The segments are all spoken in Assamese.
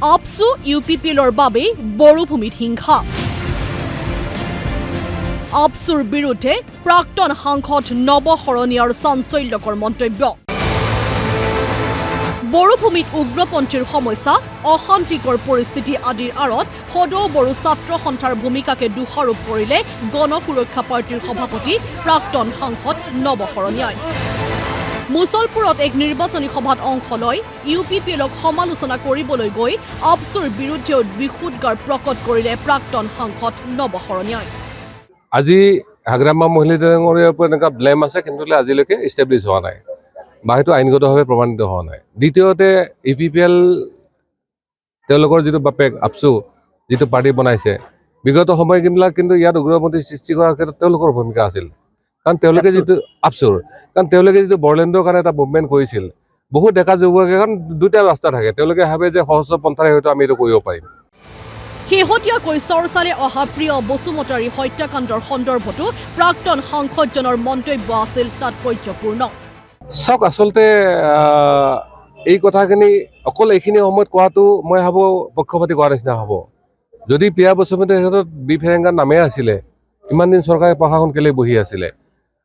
আপছু ইউপিপিএলৰ বাবে বড়োভূমিত হিংসা আপছুৰ বিৰুদ্ধে প্ৰাক্তন সাংসদ নৱশৰণীয়াৰ চাঞ্চল্যকৰ মন্তব্য বড়োভূমিত উগ্ৰপন্থীৰ সমস্যা অশান্তিকৰ পৰিস্থিতি আদিৰ আঁৰত সদৌ বড়ো ছাত্ৰ সন্থাৰ ভূমিকাকে দোষাৰোপ কৰিলে গণসুৰক্ষা পাৰ্টীৰ সভাপতি প্ৰাক্তন সাংসদ নৱশৰণীয়াই মুছলপুৰত এক নিৰ্বাচনী সভাত অংশ লৈ ইউপিপিএলক সমালোচনা কৰিবলৈ গৈ আপছুৰ বিৰুদ্ধেও বিশুদ্ধাৰ প্ৰকট কৰিলে প্ৰাক্তন সাংসদ নৱশৰণীয়াই আজি হাগ্ৰামা মহিলা ডাঙৰীয়াৰ ওপৰত এনেকুৱা ব্লেম আছে কিন্তু আজিলৈকে ইষ্টাব্লিছ হোৱা নাই বা সেইটো আইনগতভাৱে প্ৰমাণিত হোৱা নাই দ্বিতীয়তে ইউপিপিএল তেওঁলোকৰ যিটো বাপেক আপছু যিটো পাৰ্টি বনাইছে বিগত সময়বিলাক কিন্তু ইয়াত উগ্ৰপন্থী সৃষ্টি কৰাৰ ক্ষেত্ৰত তেওঁলোকৰ ভূমিকা আছিল কাৰণ তেওঁলোকে যিটো আপছুৰ কাৰণ তেওঁলোকে যিটো বড়োলেণ্ডৰ কাৰণে এটা মুভমেণ্ট কৰিছিল বহুত ডেকা যুৱকে কাৰণ দুটা ৰাস্তা থাকে তেওঁলোকে ভাবে যে সহজ পন্থাৰে হয়তো আমি এইটো কৰিব পাৰিম শেহতীয়াকৈ চৰ্চালে অহা প্ৰিয় বসুমতাৰী হত্যাকাণ্ডৰ সন্দৰ্ভতো প্ৰাক্তন সাংসদজনৰ মন্তব্য আছিল তাৎপৰ্যপূৰ্ণ চাওক আচলতে এই কথাখিনি অকল এইখিনি সময়ত কোৱাটো মই ভাবোঁ পক্ষপাতি কোৱাৰ নিচিনা হ'ব যদি প্ৰিয়া বসুমতাৰীৰ ক্ষেত্ৰত বি ফেৰেংগাৰ নামেই আছিলে ইমান দিন চৰকাৰে প্ৰশাসন কেলৈ বহি আছিলে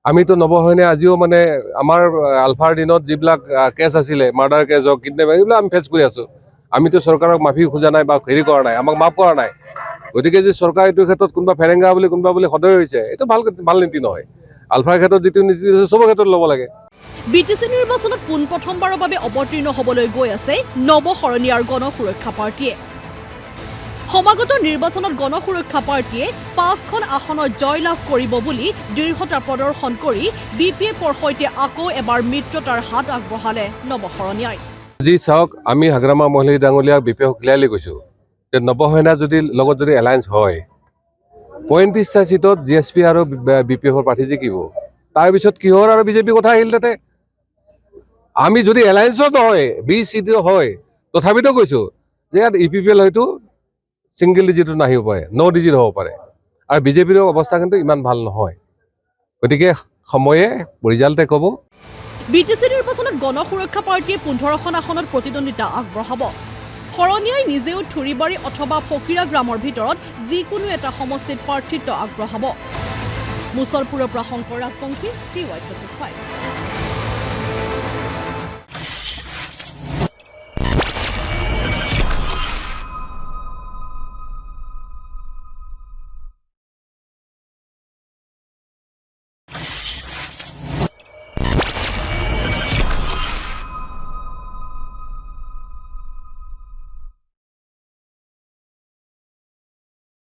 আমিতো নৱশৰণীয়া আজিও মানে আমাৰ আলফাৰ দিনত যিবিলাক কেছ আছিলে মাৰ্ডাৰ কেছ হওক কিডনেপ এইবিলাক আমি ফেচ কৰি আছোঁ আমিতো চৰকাৰক মাফি খোজা নাই বা হেৰি কৰা নাই আমাক মাফ কৰা নাই গতিকে যে চৰকাৰ এইটোৰ ক্ষেত্ৰত কোনোবা ফেৰেংগা বুলি কোনোবা বুলি সদয় হৈছে এইটো ভাল নীতি নহয় আলফাৰ ক্ষেত্ৰত যিটো নীতি আছে চবৰ ক্ষেত্ৰত ল'ব লাগে বিটিচি নিৰ্বাচনত পোনপ্ৰথমবাৰৰ বাবে অৱতীৰ্ণ হ'বলৈ গৈ আছে নৱশৰণীয়াৰ গণসুৰক্ষা পাৰ্টীয়ে সমাগত নিৰ্বাচনত গণসুৰক্ষা পাৰ্টীয়ে 5খন আসনত জয়লাভ কৰিব বুলি দৃঢ়তা প্ৰদৰ্শন কৰি বিপিএফৰ সৈতে আকৌ এবাৰ মিত্ৰতাৰ হাত আগবঢ়ালে নৱশৰণীয়াই আজি চাওক আমি হাগ্ৰামা মহিলা ডাঙৰীয়াক বিপিএফক ক্লিয়াৰলি কৈছোঁ যে নৱশৰণীয়া লগত যদি এলায়েন্স হয় 35টা চিটত GSP আৰু বিপিএফৰ প্ৰাৰ্থী জিকিব তাৰপিছত কিহৰ আৰু বিজেপি কথা আহিল তাতে আমি যদি এলায়েন্সত হয় 20 চিট হয় তথাপিতো কৈছোঁ যে ইয়াত ইউপিপিএল হয়তো ছিংগল ডিজিটো নাহিব পাৰে 9 ডিজিট হ'ব পাৰে আৰু বিজেপিৰ অৱস্থা কিন্তু ইমান ভাল নহয় গতিকে সময়ে ৰিজাল্টে ক'ব বিটিচি নিৰ্বাচনত গণসুৰক্ষা পাৰ্টীয়ে 15খন আসনত প্ৰতিদ্বন্দ্বিতা আগবঢ়াব শৰণীয়াই নিজেও থুৰিবাৰী অথবা ফকিৰা গ্ৰামৰ ভিতৰত যিকোনো এটা সমষ্টিত প্ৰাৰ্থিত্ব আগবঢ়াব মুছলপুৰৰ পৰা শংকৰ ৰাজবংশী TY25